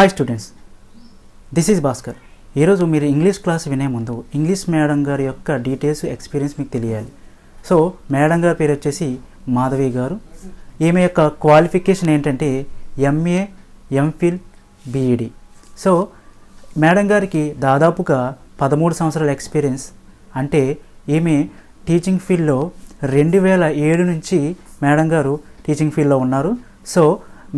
Hi students, this is Bhaskar. ఈరోజు మీరు English class వినే ముందు ఇంగ్లీష్ మేడం గారి యొక్క డీటెయిల్స్ ఎక్స్పీరియన్స్ మీకు తెలియాలి. సో మేడం గారి పేరు వచ్చేసి మాధవి గారు. ఈమె యొక్క క్వాలిఫికేషన్ ఏంటంటే MA, MPhil, BEd. So madam గారికి దాదాపుగా 13 సంవత్సరాల ఎక్స్పీరియన్స్. అంటే ఈమె టీచింగ్ ఫీల్డ్లో 2007 నుంచి మేడం గారు టీచింగ్ ఫీల్డ్లో ఉన్నారు. సో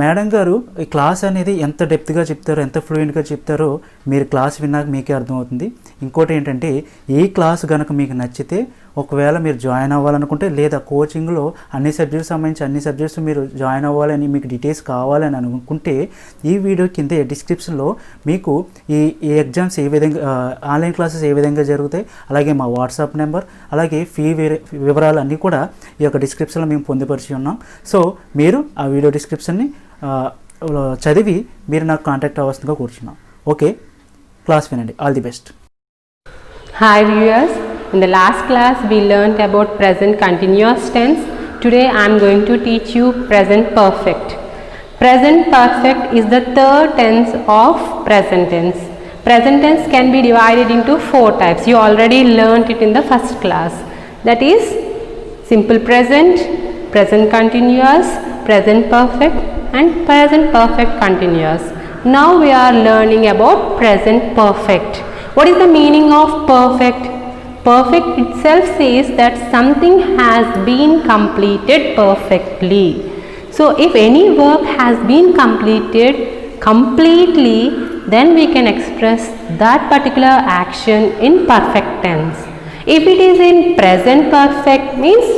మేడం గారు ఈ క్లాస్ అనేది ఎంత డెప్త్గా చెప్తారో, ఎంత ఫ్లూయెంట్గా చెప్తారో మీరు క్లాస్ విన్నాక మీకే అర్థమవుతుంది. ఇంకోటి ఏంటంటే ఈ క్లాస్ కనుక మీకు నచ్చితే ఒకవేళ మీరు జాయిన్ అవ్వాలనుకుంటే, లేదా కోచింగ్లో అన్ని సబ్జెక్ట్స్ సంబంధించి అన్ని సబ్జెక్ట్స్ మీరు జాయిన్ అవ్వాలని, మీకు డీటెయిల్స్ కావాలని అనుకుంటే ఈ వీడియో కింద డిస్క్రిప్షన్లో మీకు ఈ ఎగ్జామ్స్ ఏ విధంగా, ఆన్లైన్ క్లాసెస్ ఏ విధంగా జరుగుతాయి, అలాగే మా వాట్సాప్ నెంబర్, అలాగే ఫీ వివరాలు అన్నీ కూడా ఈ యొక్క డిస్క్రిప్షన్లో మేము పొందుపరిచి ఉన్నాం. సో మీరు ఆ వీడియో డిస్క్రిప్షన్ని చదివి మీరు నాకు కాంటాక్ట్ అవ్వాల్సిందిగా కూర్చున్నాం. ఓకే, క్లాస్ వినండి. All the best. Hi viewers, in the last class we learnt about present continuous tense. Today I am going to teach you present perfect. Present perfect is the third tense of present tense. Present tense can be divided into 4 types. You already learnt it in the first class. That is simple present, present continuous, present perfect and present perfect continuous. Now we are learning about present perfect. What is the meaning of perfect? Perfect itself says that something has been completed perfectly. So if any work has been completed completely, then we can express that particular action in perfect tense. If it is in present perfect, means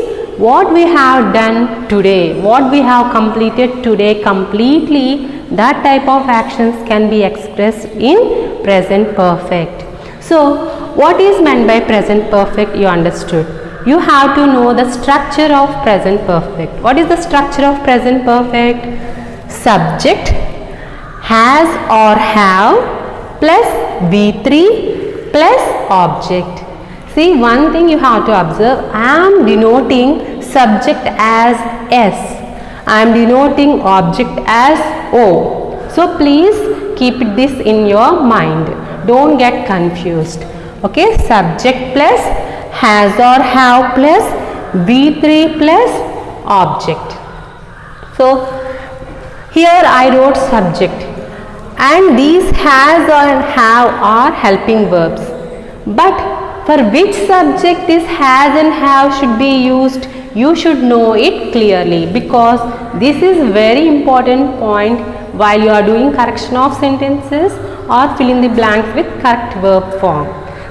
what we have done today, what we have completed today completely, that type of actions can be expressed in present perfect. So what is meant by present perfect? You understood. You have to know the structure of present perfect. What is the structure of present perfect? Subject, has or have, plus V3 plus object. See, one thing you have to observe, I am denoting subject as S, I am denoting object as O. So please keep this in your mind, don't get confused. Okay, subject plus has or have plus V3 plus object. So here I wrote subject, and these has or have are helping verbs. But for which subject this has and have should be used, you should know it clearly, because this is very important point while you are doing correction of sentences or fill in the blanks with correct verb form.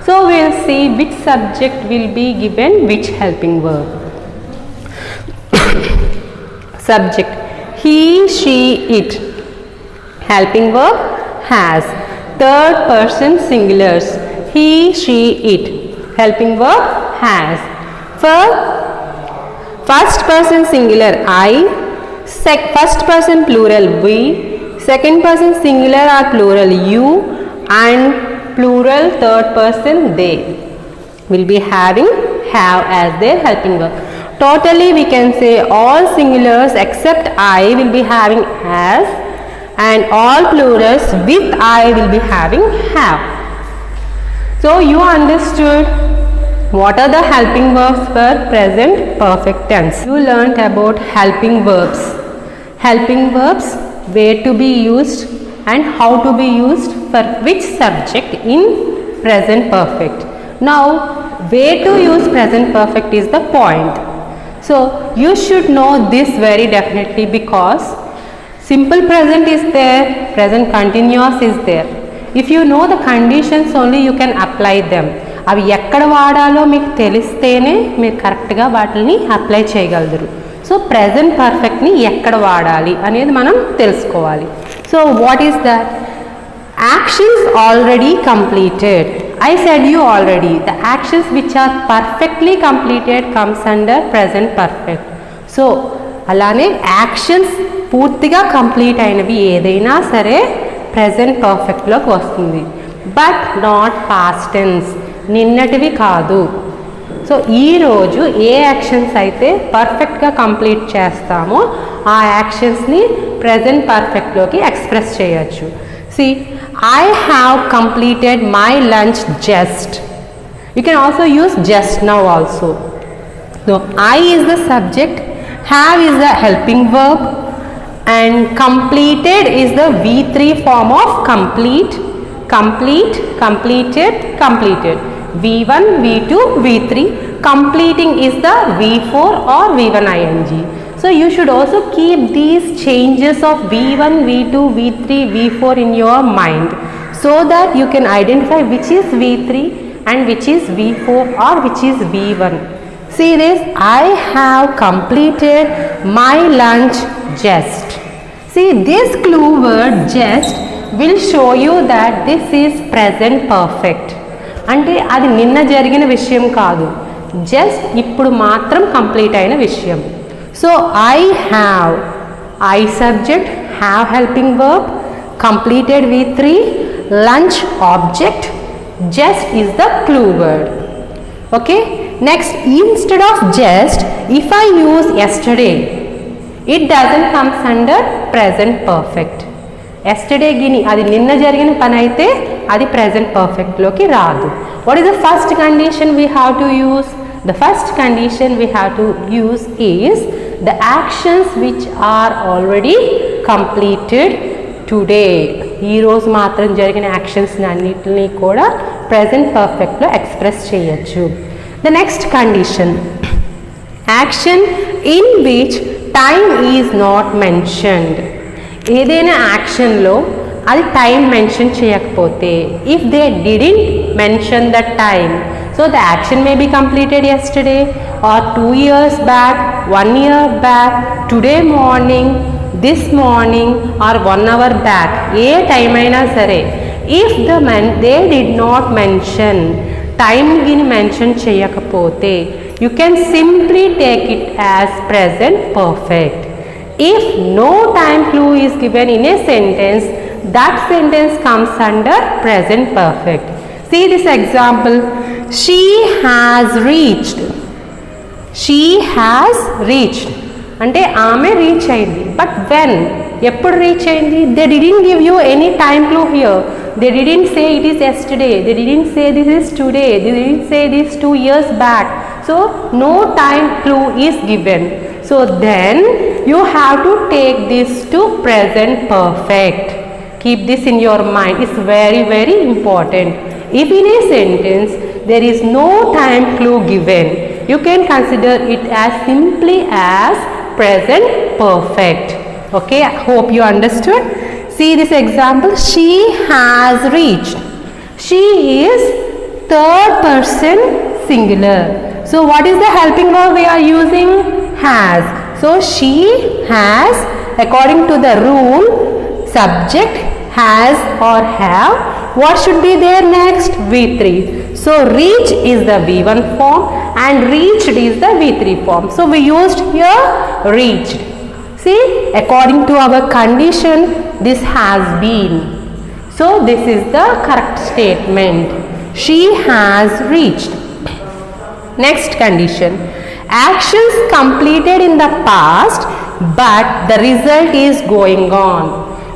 So we will see which subject will be given which helping verb. Subject, he, she, it. Helping verb, has. Third person singulars, he, she, it. Helping verb, has. For first person singular, I. First person plural, we. Second person singular or plural, you. And plural third person, they. Will be having have as their helping verb. Totally we can say all singulars except I will be having has, and all plurals with I will be having have. So you understood what are the helping verbs for present perfect tense. You learnt about helping verbs. Helping verbs, where to be used and how to be used for which subject in present perfect. Now where to use present perfect is the point. So you should know this very definitely, because simple present is there, present continuous is there. If you know the conditions only, you can apply them. అవి ఎక్కడ వాడాలో మీకు తెలిస్తేనే మీరు కరెక్ట్గా వాటిని apply చేయగలరు. So present పర్ఫెక్ట్ని ఎక్కడ వాడాలి అనేది మనం తెలుసుకోవాలి. So what is that? Actions already completed. I said you already, the actions which are perfectly completed comes under present perfect. So అలానే యాక్షన్స్ పూర్తిగా కంప్లీట్ అయినవి ఏదైనా సరే present perfectలోకి వస్తుంది. బట్ నాట్ పాస్ట్ టెన్స్, నిన్నటివి కాదు. సో ఈరోజు ఏ యాక్షన్స్ అయితే పర్ఫెక్ట్గా కంప్లీట్ చేస్తామో ఆ యాక్షన్స్ని ప్రజెంట్ పర్ఫెక్ట్లోకి ఎక్స్ప్రెస్ చేయొచ్చు. See, I have completed my lunch just. You can also use just now also. So I is the subject, have is the helping verb, and completed is the V3 form of complete, complete, completed, completed. V1, V2, V3. Completing is the V4 or V1 ing. So you should also keep these changes of V1, V2, V3, V4 in your mind, so that you can identify which is V3 and which is V4 or which is V1. See this, I have completed my lunch just. See, this clue word just will show you that this is present perfect. అంటే అది నిన్న జరిగిన విషయం కాదు, just ఇప్పుడు మాత్రం complete అయిన విషయం. So I have, I subject, have helping verb, completed V3, lunch object, just is the clue word. Okay, next, instead of just, if I use yesterday, it doesn't comes under present perfect. Yesterday gini adi ninna jarigina pani aithe adi present perfect loki raadu. What is the first condition we have to use? The first condition we have to use is the actions which are already completed today. ఈ రోజు మాత్రం జరిగిన actions అన్నిటిని కూడా present పర్ఫెక్ట్లో express చేయొచ్చు. The next condition, action in which time is not mentioned. ఏదైనా యాక్షన్లో అది టైం మెన్షన్ చేయకపోతే, if they didn't mention the time, so the action may be completed yesterday or 2 years back, 1 year back, today morning, this morning or 1 hour back, ఏ time అయినా సరే, if they did not mention, time గిని mention చేయకపోతే, you can simply take it as present perfect. If no time clue is given in a sentence, that sentence comes under present perfect. See this example, she has reached. She has reached అంటే ఆమె reach అయింది, but when, ఎప్పుడు reach అయింది? They didn't give you any time clue here. They didn't say it is yesterday, they didn't say this is today, they didn't say this 2 years back. So no time clue is given. So then you have to take this to present perfect. Keep this in your mind, it's very very important. If in a sentence there is no time clue given, you can consider it as simply as present perfect. Okay, I hope you understood. See this example, she has reached. She is third person singular. So what is the helping verb we are using? Has. So she has, according to the rule, subject has or have. What should be there next? V3. So reach is the V1 form and reached is the V3 form. So we used here reached. See, according to our condition, this has been. So this is the correct statement. She has reached. Next condition, actions completed in the past but the result is going on.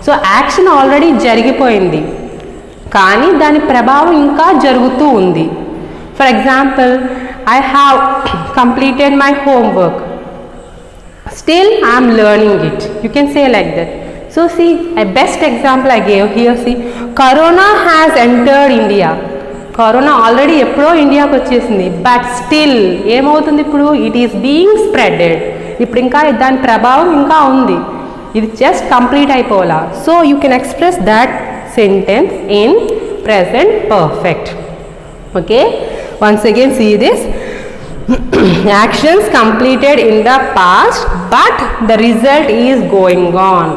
So action already జరిగిపోయింది, కానీ దాని ప్రభావం ఇంకా జరుగుతూ ఉంది. For example, I have completed my homework, still I am learning it. You can say like that. So see, a best example I gave here, see, corona has entered India. Corona already ఎప్పుడో ఇండియాకి వచ్చేసింది, but still ఏమవుతుంది ఇప్పుడు? It is being spreaded. ఇప్పుడు ఇంకా దాని ప్రభావం ఇంకా ఉంది, ఇది జస్ట్ కంప్లీట్ అయిపోవాలా. So you can express that sentence in present perfect. Okay, once again see this, actions completed in the past but the result is going on.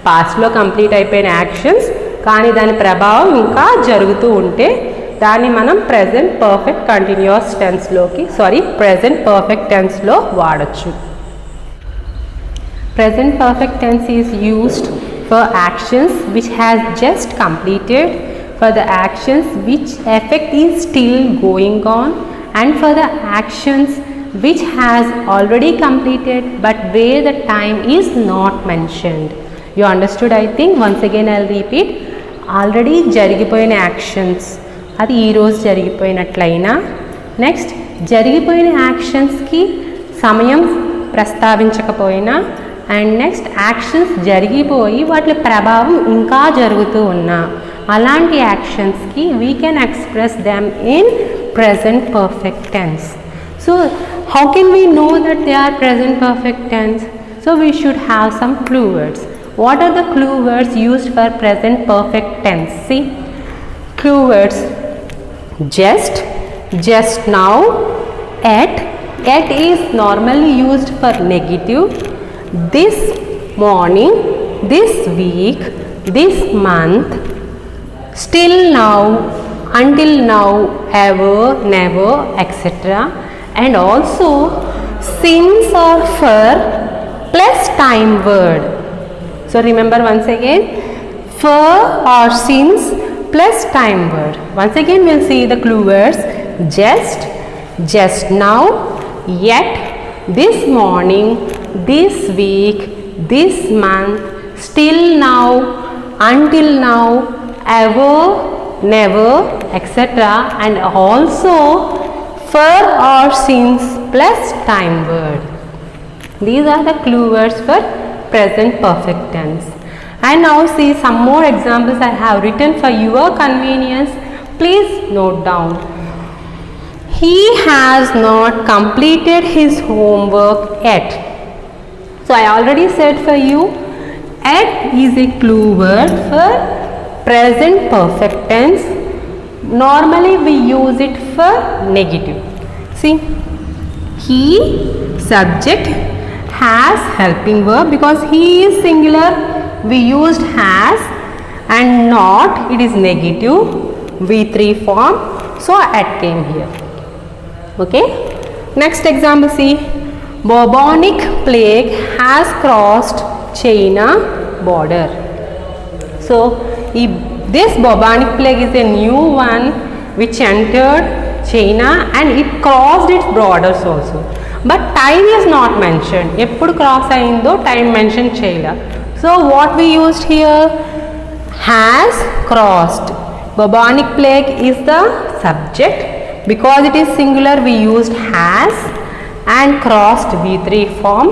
Past lo complete అయిపోయిన actions కానీ దాని ప్రభావం ఇంకా జరుగుతూ ఉంటే దాన్ని మనం present perfect continuous tense లోకి present perfect tense లో వాడచ్చు. Present perfect tense is used for actions which has just completed, for the actions which effect is still going on, and for the actions which has already completed but where the time is not mentioned. You understood, I think. Once again I'll repeat. Already జరిగిపోయిన actions, అది ఈరోజు జరిగిపోయినట్లయినా, next జరిగిపోయిన యాక్షన్స్కి సమయం ప్రస్తావించకపోయినా, and next actions జరిగిపోయి వాటి ప్రభావం ఇంకా జరుగుతూ ఉన్నా, అలాంటి యాక్షన్స్కి we can express them in present perfect tense. So how can we know that they are present perfect tense? So we should have some clue words. What are the clue words used for present perfect tense? See, clue words: just now, at is normally used for negative, this morning, this week, this month, still now, until now, ever, never, etc. And also since or for plus time word. So remember once again, for or since plus time word. Once again we'll see the clue words: just now, yet, this morning, this week, this month, still now, until now, ever, never, etc. and also for or since plus time word. These are the clue words for present perfect tense. And now see some more examples I have written for your convenience. Please note down. He has not completed his homework yet. So I already said for you, yet is a clue word for present perfect tense. Normally we use it for negative. See, he, subject, has helping verb, because he is singular we used has, and not, it is negative, V3 form, so at came here. Okay, next example, see, bubonic plague has crossed China border. So this bubonic plague is a new one which entered China and it crossed its borders also. But time is not mentioned. Eppudu cross ayindo time mention cheyala. So what we used here? Has crossed. Bubonic plague is the subject. Because it is singular we used has, and crossed V3 form,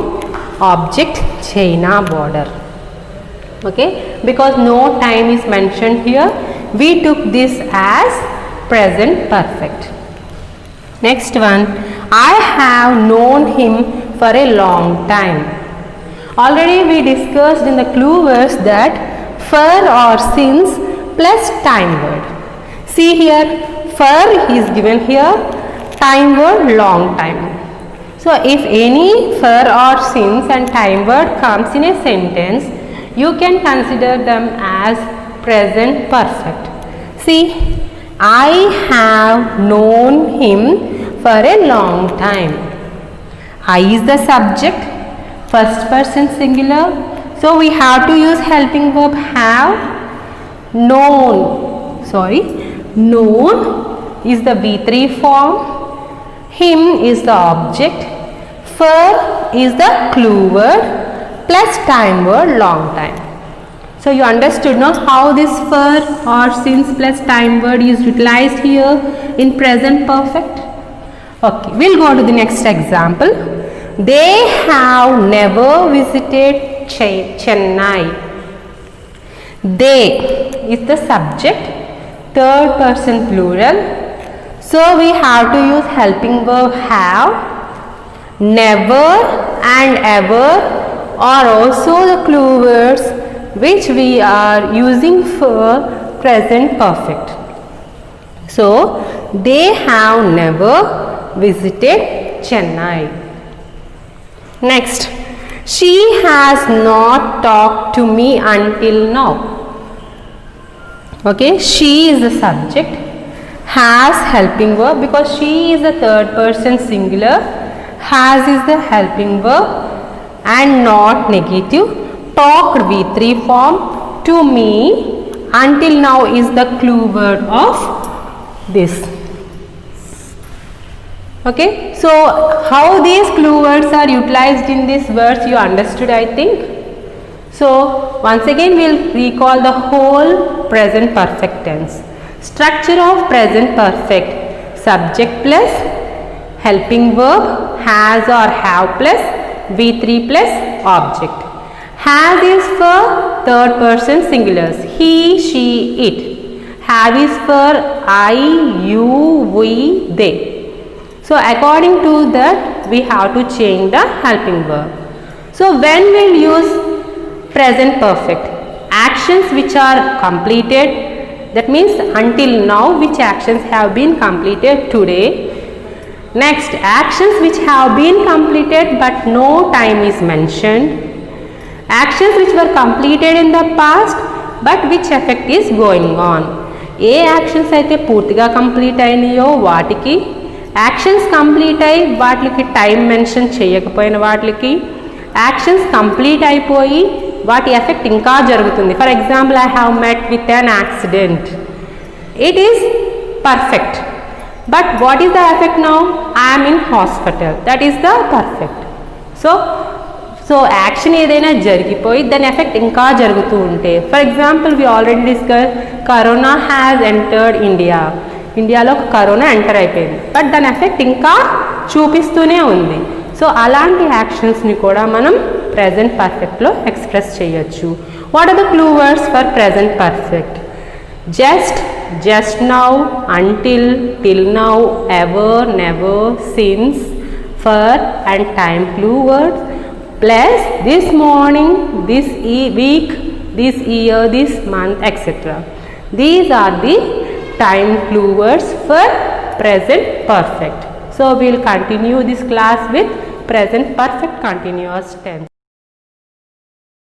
object China border. Okay, because no time is mentioned here, we took this as present perfect. Next one, I have known him for a long time. Already we discussed in the clue words that for or since plus time word. See here, for is given here, time word long time. So if any for or since and time word comes in a sentence, you can consider them as present perfect. See, I have known him for a long time. I is the subject, first person singular, so we have to use helping verb have. Known is the V3 form, him is the object, for is the clue word, plus time word long time. So you understood now how this for or since plus time word is utilized here in present perfect. Okay, we'll go to the next example. They have never visited Chennai. They is the subject, third person plural, so we have to use helping verb have. Never and ever are also the clue words which we are using for present perfect. So they have never visited Chennai. Next, she has not talked to me until now. Okay, she is the subject, has helping verb because she is the third person singular, has is the helping verb and not negative, talked V3 form, to me, until now is the clue word of this. Okay, so how these clue words are utilized in these words you understood, I think. So once again we'll recall the whole present perfect tense. Structure of present perfect: subject plus helping verb, has or have plus V3 plus object. Has is for third person singulars, he, she, it. Have is for I, you, we, they. So according to that we have to change the helping verb. So when we'll use present perfect, actions which are completed, that means until now which actions have been completed today. Next, actions which have been completed but no time is mentioned. Actions which were completed in the past but which effect is going on. A actions అయితే పూర్తిగా complete అయినాయో వాటికి, actions complete అయి వాటికి time mention చేయకపోయిన వాటికి, actions complete అయిపోయి వాటి effect ఇంకా జరుగుతుంది. For example, I have met with an accident. It is perfect. But what is the effect now? I am in hospital. That is the perfect. So action ఏదైనా జరిగిపోయి దాని effect ఇంకా జరుగుతూ ఉంటే, for example we already discuss corona has entered India. ఇండియాలో corona enter అయిపోయింది but దాని effect ఇంకా చూపిస్తూనే ఉంది. సో అలాంటి యాక్షన్స్ని కూడా మనం ప్రెజెంట్ పర్ఫెక్ట్లో ఎక్స్ప్రెస్ చేయొచ్చు. What are the clue words for present perfect? Just, just now, until, till now, ever, never, since, for and time clue words, plus this morning, this week, this year, this month, etc. These are the time clue words for present perfect. So we will continue this class with present perfect continuous tense.